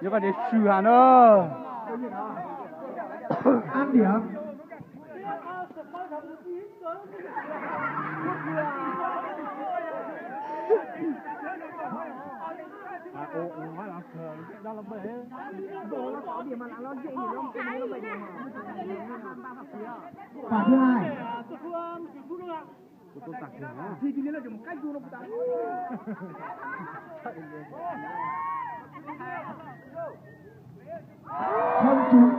nhớ vào để sửa hả nữa. An điểm. Phạt thứ hai. Không trúng.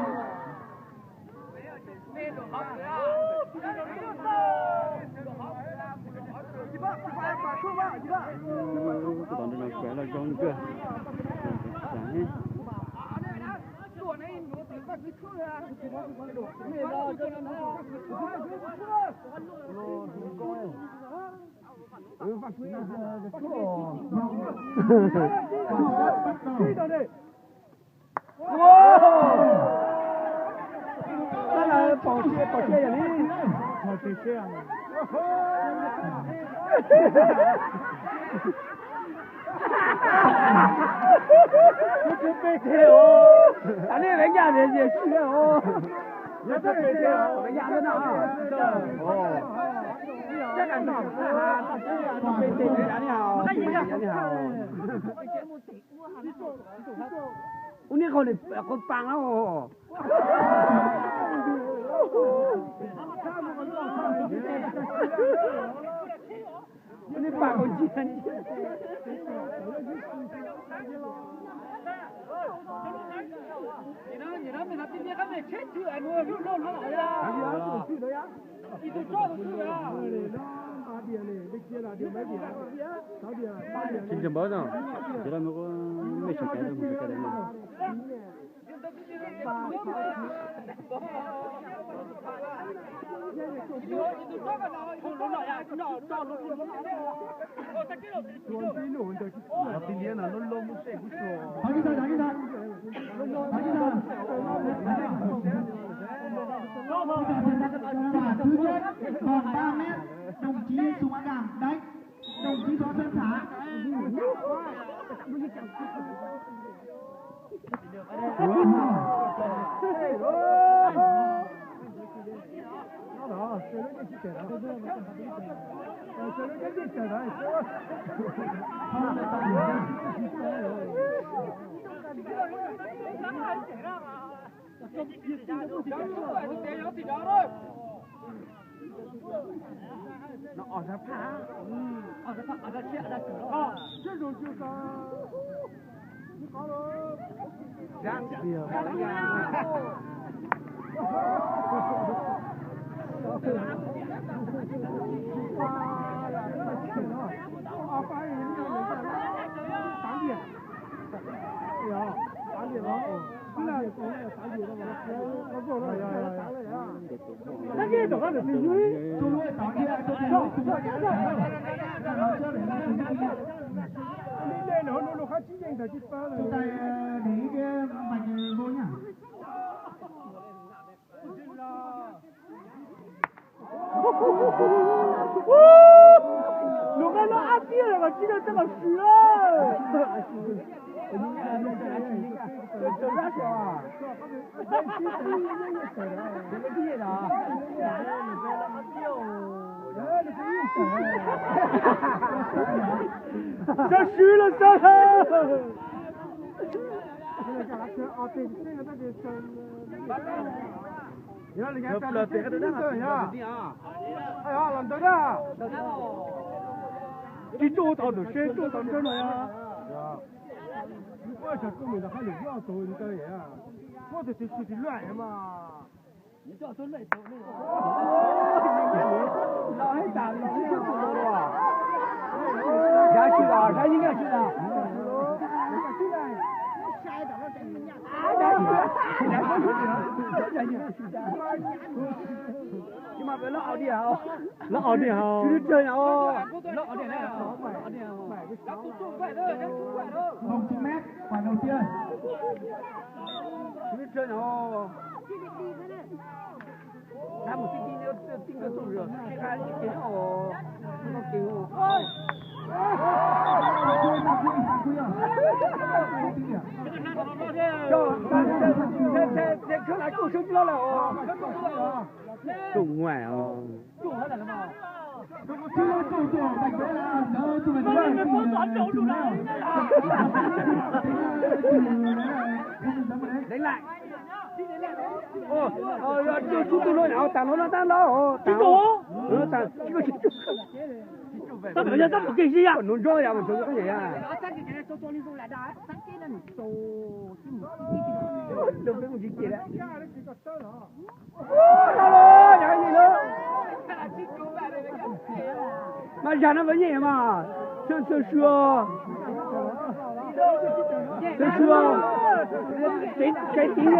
Toàn nó khỏe là con cơ. Đó là bỏ xe vậy đi. Bỏ xe à? Cái BTO. Anh ấy đánh nhà gì chứ ô. Nhớ cái BTO, đánh nhà thế nào? Chắc là nó BTO đánh nhau. Uni con này con bang đó. Uni bang con chiên.你那今天还没开去啊？我又弄好了呀！你都抓不住呀！8点嘞，没接了，就没点。早点8点。今天包上，这两个没去改的，没去改的嘛。Thứ nhất còn 3 mét, đồng chí Sùng An Đàm đánh, đồng chí Võ Xuân Thả. Nó ở ra phá, ở ra chuyện ra cửa. Chứ rồi chưa có. Có rồi. Giang điều. Nó nghe được cái gì dưới. Tôi ơi, tao đi lại tôi đi. Đây nó khác chi nhánh chỉ phá rồi. Chúng ta để cái mạch vô nhá. Lúc đó nó áp kia là mà chỉ là cái sữa. Sao sứ là sao hả? Ngập là tiền cái đó nhá. Ai à làm tới đó. Đi chỗ tao được xe chỗ tao trên này à. Ôi trời con mình là hai lượt nhau rồi đi tới à. Có thể thì loại mà.你叫孙妹走那个。老黑打你这就走了啊。下去了，他应该去了。nhưng mà với lọ đi hả? Lọ đi hả? Chứ chơi nào? Lọ đi hả? Không 9 mét, quả đầu tiên. Chứ chơi nào? Đã một tí nữa tinh cái sụn rồi. Cái kiến hồ nó kiểu. 这看来够手机了哦。中外啊。中回来了吗？来。哦，就了，然后单了哦。几种？几个。咱不要，咱不给谁呀？弄着呀，我这个很呀。都不用去接了。老两个人了。那家那个人嘛，上厕所。厕所。谁订阅？